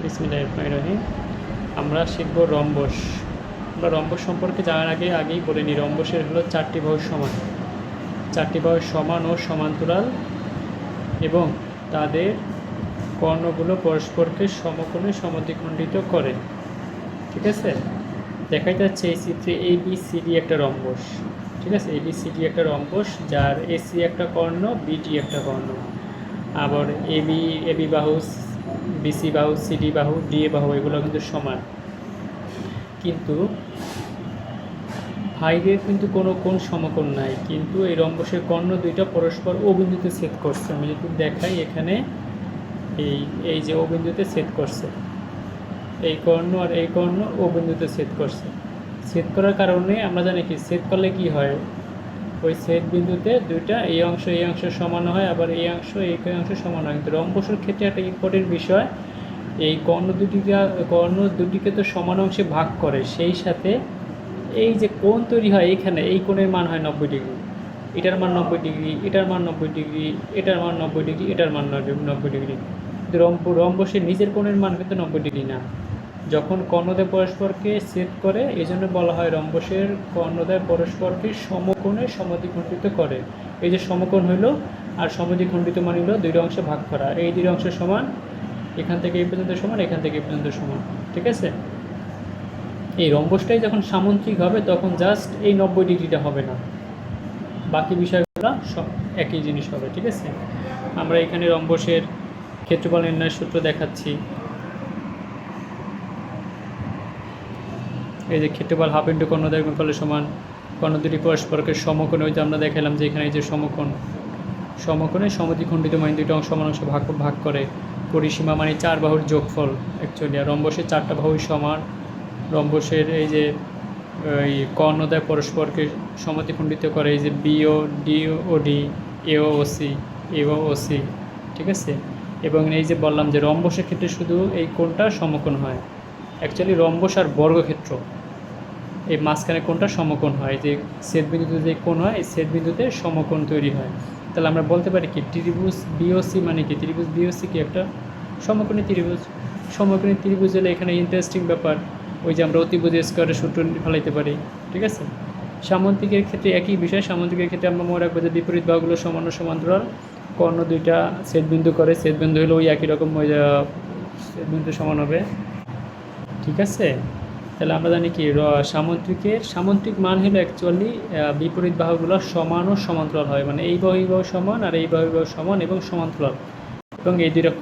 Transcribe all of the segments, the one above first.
বিসমিল্লাহির রহমানির রহিম। আমরা শিখব রম্বস। আমরা রম্বস সম্পর্কে জানার আগেই বলে নিই, রম্বসের হলো চারটি বাহু সমান, চারটি বাহু সমান ও সমান্তরাল এবং তাদের কর্ণগুলো পরস্পরকে সমকোণে সমদ্বিখণ্ডিত করে। ঠিক আছে, দেখা যাচ্ছে এই চিত্রে ABCD একটা রম্বস। ঠিক আছে, ABCD একটা রম্বস, যার AC একটা কর্ণ, BD একটা কর্ণ। আবার এবি বাহু, BC বাহু, CD বাহু, DA বাহু এগুলো কিন্তু সমান, কিন্তু ভাইদের কিন্তু কোনো কোণ সমকোণ নাই। কিন্তু এই রম্বসের কর্ণ দুইটা পরস্পর ও বিন্দুতে ছেদ করছে। আমি যদি দেখাই এখানে, এই এই যে ও বিন্দুতে ছেদ করছে, এই কর্ণ আর এই কর্ণ ও বিন্দুতে ছেদ করছে। ছেদ করার কারণে আমরা জানি কি, ছেদ করলে কি হয়, ওই ছেদ বিন্দুতে দুইটা এই অংশ সমান হয়, আবার এই অংশ সমান হয়। কিন্তু রম্বসের ক্ষেত্রে একটা ইম্পর্টেন্ট বিষয়, এই কর্ণ দুটিকে তো সমান অংশে ভাগ করে, সেই সাথে এই যে কোণ তৈরি হয় এখানে, এই কোণের মান হয় 90 ডিগ্রি, এটার মান 90 ডিগ্রি, এটার মান 90 ডিগ্রি, এটার মান 90 ডিগ্রি, এটার মান 90 ডিগ্রি। কিন্তু রম্বসের নিজের কোণের মান কিন্তু 90 ডিগ্রি না। যখন কর্ণদ্বয় পরস্পরকে ছেদ করে, এই জন্য বলা হয় রম্বসের কর্ণদ্বয় পরস্পরকে সমকোণে সমদ্বিখণ্ডিত করে। এই যে সমকোণ হইলো আর সমদ্বিখণ্ডিত মান হলো দুইটা অংশে ভাগ করা, এই দুইটা অংশ সমান, এখান থেকে এই পর্যন্ত সমান, এখান থেকে এই পর্যন্ত সমান। ঠিক আছে, এই রম্বসটাই যখন সামন্ত্রিক হবে তখন জাস্ট এই 90 ডিগ্রিটা হবে না, বাকি বিষয়গুলো সব একই জিনিস হবে। ঠিক আছে, আমরা এখানে রম্বসের ক্ষেত্রফল নির্ণয়ের সূত্র দেখাচ্ছি। এই যে ক্ষেত্রফল হাফ ইন্টু কর্ণদ্বয়ের গুণফলের সমান, কর্ণ দুটি পরস্পরকে সমকোণে, ওই যে আমরা দেখালাম যে এখানে এই যে সমকোণে সমদ্বিখণ্ডিত মানে দুটো অংশ সমান অংশ ভাগ করে। পরিসীমা মানে চার বাহুর যোগফল অ্যাকচুয়ালি, আর রম্বসের চারটা বাহুই সমান। রম্বসের এই যে এই কর্ণদ্বয় পরস্পরকে সমদ্বিখণ্ডিত করে, এই যে BOD, AOC। ঠিক আছে, এবং এই যে বললাম যে রম্বসের ক্ষেত্রে শুধু এই কোণটা সমকোণ হয়। অ্যাকচুয়ালি রম্বস আর বর্গক্ষেত্র, এই মাঝখানে কোণটা সমকোণ হয়, যে ছেদবিন্দুতে যে কোণ হয়, এই ছেদবিন্দুতে সমকোণ তৈরি হয়। তাহলে আমরা বলতে পারি কি, ত্রিভুজ BOC মানে কি, ত্রিভুজ BOC কি একটা সমকোণী ত্রিভুজ। সমকোণী ত্রিভুজ হলে এখানে ইন্টারেস্টিং ব্যাপার, ওই যে আমরা অতিভুজ স্কোয়ারের সূত্র ফেলাইতে পারি। ঠিক আছে, সামন্তিকের ক্ষেত্রে একই বিষয়। সামন্তিকের ক্ষেত্রে আমরা মনে রাখবো যে বিপরীত বাহুগুলো সমান ও সমান্তরাল, কর্ণ দুইটা ছেদবিন্দু করে, ছেদবিন্দু হলে ওই একই রকম ওই ছেদবিন্দু সমান হবে। ঠিক আছে, তাহলে আমরা জানি কি, সামন্ত্রিক মান হলো অ্যাকচুয়ালি বিপরীত বাহুগুলো সমান ও সমান্তরাল হয়, মানে এই বাহু সমান আর এই বাহু সমান এবং সমান্তরাল, এবং এই দুইটা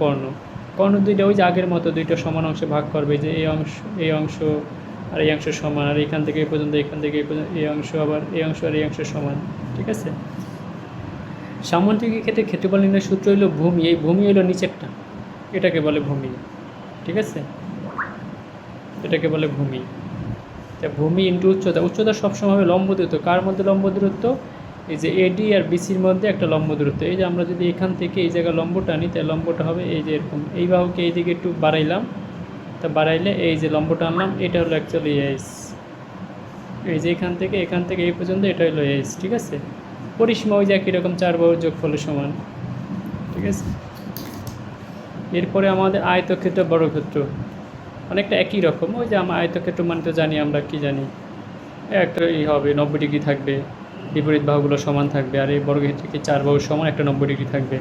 কর্ণ দুইটা ওই যে আগের মতো দুইটা সমান অংশে ভাগ করবে, যে এই অংশ আর এই অংশ সমান, আর এখান থেকে এই পর্যন্ত, এখান থেকে এই পর্যন্ত এই অংশ, আবার এই অংশ আর এই অংশ সমান। ঠিক আছে, সামন্ত্রিকের ক্ষেত্রে ক্ষেত্রফল নির্ণয়ের সূত্র হলো ভূমি। এই ভূমি হলো নিচেরটা, এটাকে বলে ভূমি। ঠিক আছে, এটাকে বলে ভূমি। তা ভূমি ইন্টু উচ্চতা সবসময় হবে লম্ব দূরত্ব। কার মধ্যে লম্ব দূরত্ব? এই যে AD আর BCর মধ্যে একটা লম্ব দূরত্ব। এই যে আমরা যদি এখান থেকে এই জায়গায় লম্বটা নিই, তাহলে লম্বটা হবে এই যে এরকম, এই বাহুকে এই দিকে একটু বাড়াইলাম, তা বাড়াইলে এই যে লম্বটা আনলাম, এটা হলো অ্যাকচুয়ালি এইচ। এই যে এখান থেকে এই পর্যন্ত এটা হলো এইচ। ঠিক আছে, পরিসীমা ওই যে একই রকম চার বাহুর যোগফলের সমান। ঠিক আছে, এরপরে আমাদের আয়তক্ষেত্র বর্গক্ষেত্র অনেকটা একই রকম। ওই যে আমরা আয়তক্ষেত্র মানে তো জানি, আমরা কি জানি, একটা হবে 90 ডিগ্রি থাকবে, বিপরীত বাহুগুলো সমান থাকবে, আর এই বর্গক্ষেত্রে কি চার বাহু সমান, একটা 90 ডিগ্রি থাকবে।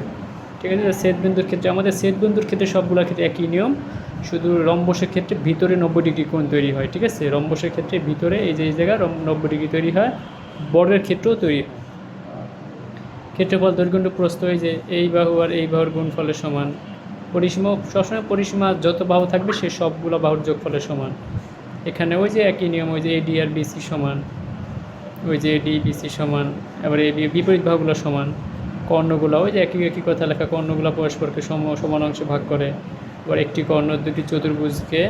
ঠিক আছে, ছেদবিন্দুর ক্ষেত্রে আমাদের ছেদবিন্দুর ক্ষেত্রে সবগুলোর ক্ষেত্রে একই নিয়ম, শুধু রম্বসের ক্ষেত্রে ভিতরে 90 ডিগ্রি কোণ তৈরি হয়। ঠিক আছে, রম্বসের ক্ষেত্রে ভিতরে এই যে এই জায়গায় 90 ডিগ্রি তৈরি হয়, বর্গের ক্ষেত্রেও তৈরি হয়। ক্ষেত্রফল দৈর্ঘ্য প্রস্থ, এই যে এই বাহু আর এই বাহুর গুণফলের সমান। পরিসীমা সবসময়, পরিসীমা যত বাহু থাকবে সে সবগুলো বাহুর যোগফলের সমান। এখানে ওই যে একই নিয়ম, ওই যে AD আর BC সমান, ওই যে AD BC সমান, এবার এই বিপরীত বাহুগুলো সমান। কর্ণগুলো ওই যে একই কথা লেখা, কর্ণগুলো পরস্পরকে সমান অংশে ভাগ করে। এবার একটি কর্ণ দুটি চতুর্ভুজকে,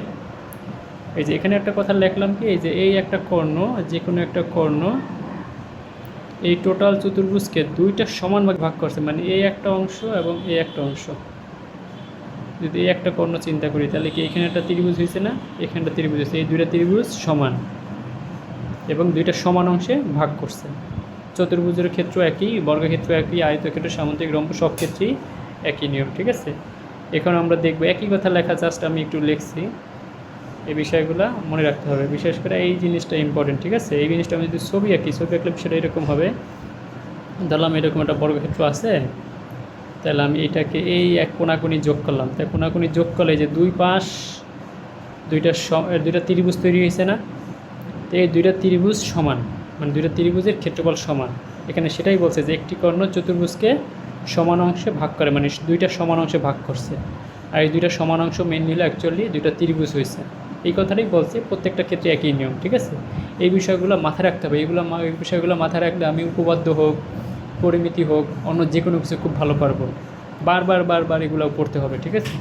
এই যে এখানে একটা কথা লিখলাম কি, এই যে এই একটা কর্ণ, যে কোনো একটা কর্ণ এই টোটাল চতুর্ভুজকে দুইটা সমান ভাগ করছে, মানে এই একটা অংশ এবং এই একটা অংশ। যদি এই একটা কর্ণ চিন্তা করি, তাহলে কি এখানে একটা ত্রিভুজ হয়েছে না, এখানে একটা ত্রিভুজ হয়েছে, এই দুইটা ত্রিভুজ সমান এবং দুইটা সমান অংশে ভাগ করছে। চতুর্ভুজের ক্ষেত্র একই, বর্গক্ষেত্র একই, আয়তক্ষেত্র, সামন্তিক, রম্ব সব ক্ষেত্রেই একই নিয়ম। ঠিক আছে, এখন আমরা দেখব একই কথা লেখা, জাস্ট আমি একটু লিখছি। এই বিষয়গুলো মনে রাখতে হবে, বিশেষ করে এই জিনিসটা ইম্পর্টেন্ট, ঠিক আছে? এই জিনিসটা আমি যদি ছবি আঁকি, ছবি আঁকলে বিষয়টা এরকম হবে। ধরলাম এরকম একটা বর্গক্ষেত্র আছে, তাহলে আমি এটাকে এই এক কোণাকুনি যোগ করলাম। তাই কোণাকুনি যোগ করলে যে দুই পাশ দুইটা ত্রিভুজ তৈরি হয়েছে না? তো এই দুইটা ত্রিভুজ সমান, মানে দুইটা ত্রিভুজের ক্ষেত্রফল সমান। এখানে সেটাই বলছে যে একটি কর্ণ চতুর্ভুজকে সমান অংশে ভাগ করে, মানে দুইটা সমান অংশে ভাগ করছে। আর এই দুইটা সমান অংশ মেন নিলে অ্যাকচুয়ালি দুইটা ত্রিভুজ হয়েছে। এই কথাটাই বলছে, প্রত্যেকটা ক্ষেত্রে একই নিয়ম, ঠিক আছে? এই বিষয়গুলো মাথায় রাখতে হবে। এই বিষয়গুলো মাথায় রাখলে আমি উপপাদ্য হোক, পরিমিতি হোক, অন্য যে কোনো কিছু খুব ভালো পারবো। বারবার এগুলো পড়তে হবে, ঠিক আছে?